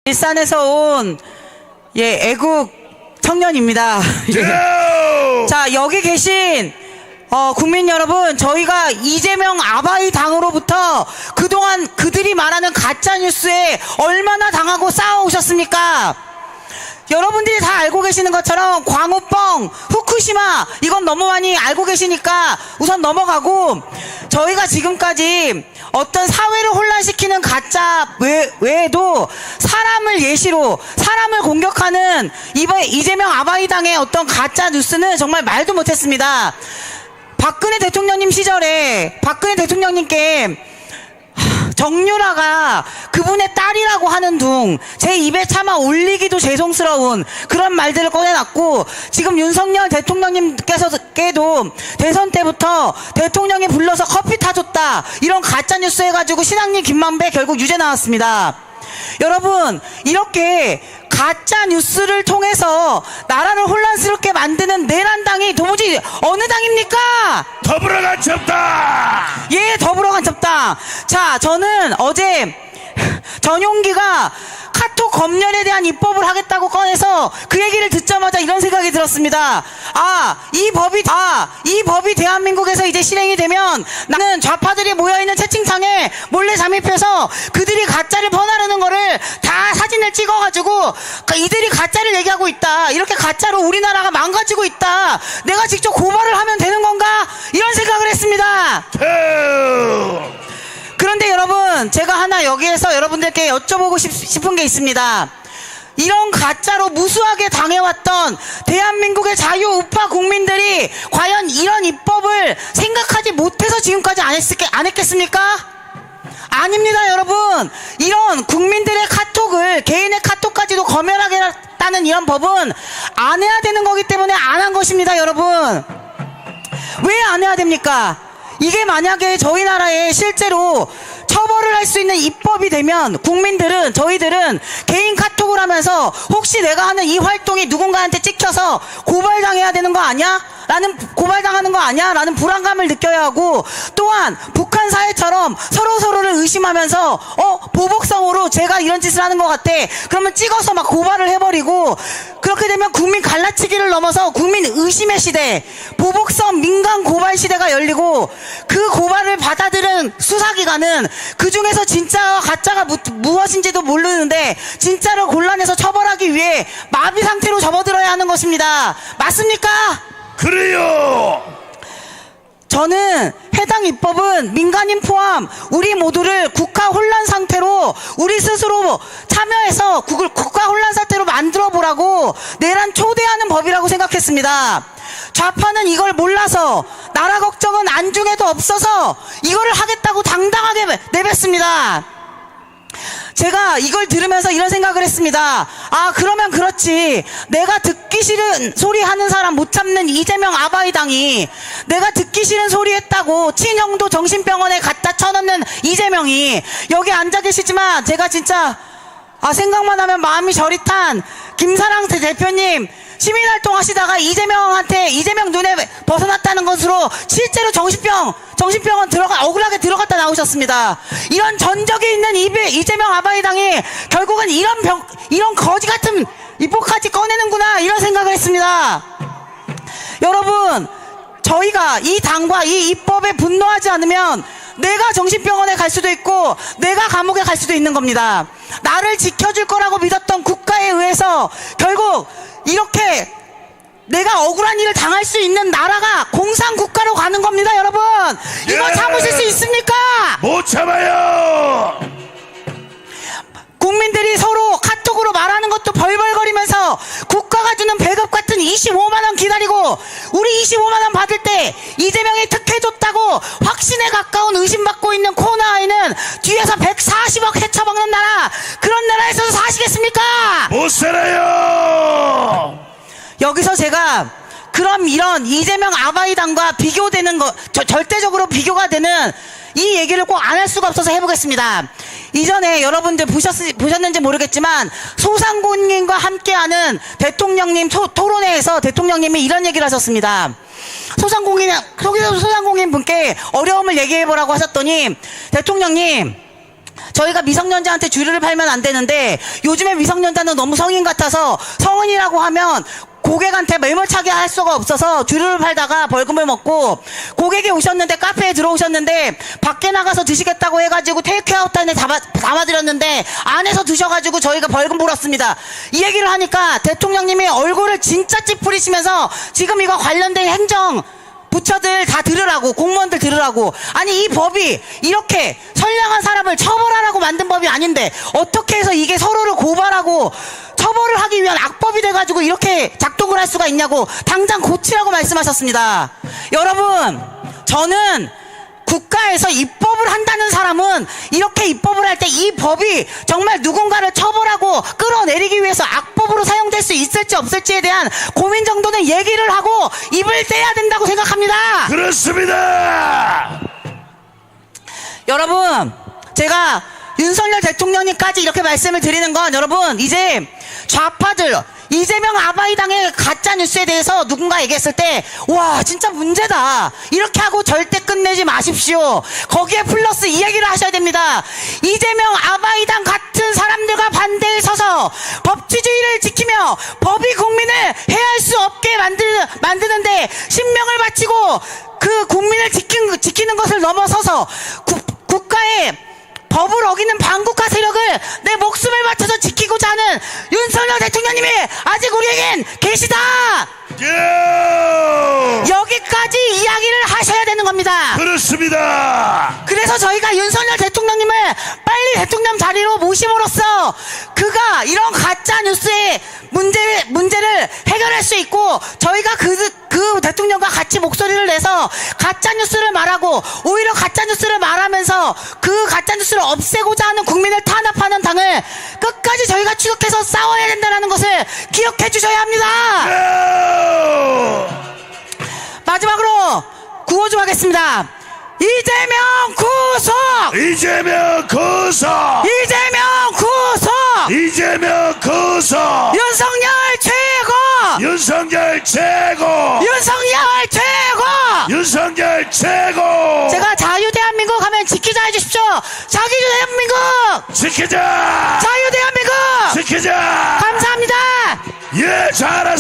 일산에서 온 애국 청년입니다. 자, 여기 계신 국민 여러분, 저희가 이재명 아바이 당으로부터 그동안 그들이 말하는 가짜 뉴스에 얼마나 당하고 싸워오셨습니까? 여러분들이 다 알고 계시는 것처럼 광우병, 후쿠시마, 이건 너무 많이 알고 계시니까 우선 넘어가고, 저희가 지금까지 어떤 사회를 혼란시키는 가짜 외에도 사람을 예시로 사람을 공격하는 이재명 아바이당의 어떤 가짜 뉴스는 정말 말도 못했습니다. 박근혜 대통령님 시절에 박근혜 대통령님께 정유라가 그분의 딸이라고 하는 둥, 제 입에 차마 올리기도 죄송스러운 그런 말들을 꺼내놨고, 지금 윤석열 대통령님께서도 대선 때부터 대통령이 불러서 커피 타줬다, 이런 가짜뉴스 해가지고 신앙님 김만배 결국 유죄 나왔습니다. 여러분, 이렇게 가짜 뉴스를 통해서 나라를 혼란스럽게 만드는 내란당이 도무지 어느 당입니까? 더불어간첩당! 예, 더불어간첩당. 자, 저는 어제 전용기가 카톡 검열에 대한 입법을 하겠다고 꺼내서 그 얘기를 듣자마자 이런 생각이 들었습니다. 이 법이 대한민국에서 이제 실행이 되면 나는 좌파들이 모여있는 채팅창에 몰래 잠입해서 그들이 가짜를 퍼나르는 거를 다 사진을 찍어가지고 이들이 가짜를 얘기하고 있다, 이렇게 가짜로 우리나라가 망가지고 있다, 내가 직접 고발을 하면 되는 건가, 이런 생각을 했습니다. 그런데 여러분, 제가 하나 여기에서 여러분들께 여쭤보고 싶은 게 있습니다. 이런 가짜로 무수하게 당해왔던 대한민국의 자유우파 국민들이 과연 이런 입법을 생각하지 못해서 지금까지 안 했겠습니까? 아닙니다, 여러분. 이런 국민들의 카톡을, 개인의 카톡까지도 검열하겠다는 이런 법은 안 해야 되는 거기 때문에 안 한 것입니다, 여러분. 왜 안 해야 됩니까? 이게 만약에 저희 나라에 실제로 처벌을 할 수 있는 입법이 되면 국민들은, 저희들은 개인 카톡을 하면서 혹시 내가 하는 이 활동이 누군가한테 찍혀서 고발당해야 되는 거 아니야? 고발당하는 거 아니야? 라는 불안감을 느껴야 하고, 또한 북한 사회처럼 서로서로를 의심하면서 보복성으로 제가 이런 짓을 하는 것 같아, 그러면 찍어서 막 고발을 해버리고, 그렇게 되면 국민 갈라치기를 넘어서 국민 의심의 시대, 보복성 민간 고발 시대가 열리고, 그 고발을 받아들은 수사기관은 그 중에서 진짜와 가짜가 무엇인지도 모르는데 진짜를 골라내서 처벌하기 위해 마비 상태로 접어들어야 하는 것입니다. 맞습니까? 그래요! 저는 해당 입법은 민간인 포함 우리 모두를 국가 혼란 상태로 우리 스스로 참여해서 국가 혼란 상태로 만들어 보라고 내란 초대하는 법이라고 생각했습니다. 좌파는 이걸 몰라서 나라 걱정은 안중에도 없어서 이거를 하겠다고 당당하게 내뱉습니다. 제가 이걸 들으면서 이런 생각을 했습니다. 그러면 그렇지, 내가 듣기 싫은 소리 하는 사람 못 참는 이재명 아바이당이, 내가 듣기 싫은 소리 했다고 친형도 정신병원에 갖다 쳐넣는 이재명이 여기 앉아 계시지만, 제가 진짜 생각만 하면 마음이 저릿한 김사랑 대표님, 시민활동 하시다가 이재명 눈에 벗어났다는 것으로 실제로 정신병원 억울하게 들어갔다 나오셨습니다. 이런 전적이 있는 이재명 아바이당이 결국은 이런 거지 같은 입법까지 꺼내는구나, 이런 생각을 했습니다. 여러분, 저희가 이 당과 이 입법에 분노하지 않으면 내가 정신병원에 갈 수도 있고 내가 감옥에 갈 수도 있는 겁니다. 나를 지켜줄 거라고 믿었던 국가에 의해서 결국 이렇게 내가 억울한 일을 당할 수 있는 나라가 공산국가로 가는 겁니다, 여러분. 이거 참으실 수 있습니까? 못 참아요! 국민들이 서로 카톡으로 말하는 것도 벌벌거리면서 국가가 주는 배급 같은 25만원 기다리고, 우리 25만원 받을 때 이재명이 특혜줬다고 확신에 가까운 의심받고 있는 코너아이는 뒤에서 140억 헤쳐먹는 나라, 그런 나라에서도 사시겠습니까? 못 살아요! 여기서 제가 그럼 이런 이재명 아바이당과 비교되는 절대적으로 비교가 되는 이 얘기를 꼭 안 할 수가 없어서 해보겠습니다. 이전에 여러분들 보셨는지 모르겠지만 소상공인과 함께하는 대통령님 토론회에서 대통령님이 이런 얘기를 하셨습니다. 소상공인 분께 어려움을 얘기해보라고 하셨더니, 대통령님, 저희가 미성년자한테 주류를 팔면 안 되는데 요즘에 미성년자는 너무 성인 같아서 성인이라고 하면 고객한테 매몰차게 할 수가 없어서 주류를 팔다가 벌금을 먹고 고객이 오셨는데 카페에 들어오셨는데 밖에 나가서 드시겠다고 해가지고 테이크아웃 안에 담아드렸는데 안에서 드셔가지고 저희가 벌금 물었습니다. 이 얘기를 하니까 대통령님이 얼굴을 진짜 찌푸리시면서 지금 이거 관련된 행정 부처들 다 들으라고, 공무원들 들으라고. 아니 이 법이 이렇게 선량한 사람을 처벌하라고 만든 법이 아닌데 어떻게 해서 이게 서로를 고발하고 처벌을 하기 위한 악법이 돼가지고 이렇게 작동을 할 수가 있냐고 당장 고치라고 말씀하셨습니다. 여러분, 저는 국가에서 입법을 한다는 사람은 이렇게 입법을 할 때 이 법이 정말 누군가를 처벌하고 끌어내리기 위해서 악법으로 사용될 수 있을지 없을지에 대한 고민 정도는 얘기를 하고 입을 떼야 된다고 생각합니다. 그렇습니다. 여러분, 제가 윤석열 대통령님까지 이렇게 말씀을 드리는 건 여러분 이제 좌파들 이재명 아바이당의 가짜뉴스에 대해서 누군가 얘기했을 때 와 진짜 문제다 이렇게 하고 절대 끝내지 마십시오. 거기에 플러스 이 얘기를 하셔야 됩니다. 이재명 아바이당 같은 사람들과 반대에 서서 법치주의를 지키며 법이 국민을 해할 수 없게 만드는데 신명을 바치고 그 국민을 지키는 것을 넘어서서 국가의 법을 어기는 반국가 세력을 내 목숨을 바쳐서 지키고자 하는 윤석열 대통령님이 아직 우리에겐 계시다. 여기까지 이야기를 하셔야 되는 겁니다. 그렇습니다. 그래서 저희가 윤석열 대통령님을 빨리 대통령 자리로 모심으로써 그가 이런 가짜 뉴스의 문제를 해결할 수 있고 저희가 그 대통령과 같이 목소리를 내서 가짜 뉴스를 말하고 오히려 가짜 뉴스를 말하면서 그 가짜 뉴스를 없애고자 하는 국민을 탄압하는 당을 끝까지 저희가 추격해서 싸워야 된다는 것을 기억해 주셔야 합니다. 마지막으로 구호 좀 하겠습니다. 이재명 구속! 이재명 구속! 이재명 구속! 이재명 구속! 윤석열 최고! 윤석열 최고! 윤석열 최고! 윤석열 최고! 제가 자유대한민국 하면 지키자 해주십시오. 자유대한민국! 지키자! 자유대한민국! 지키자! 감사합니다. 예, 잘하셨습니다.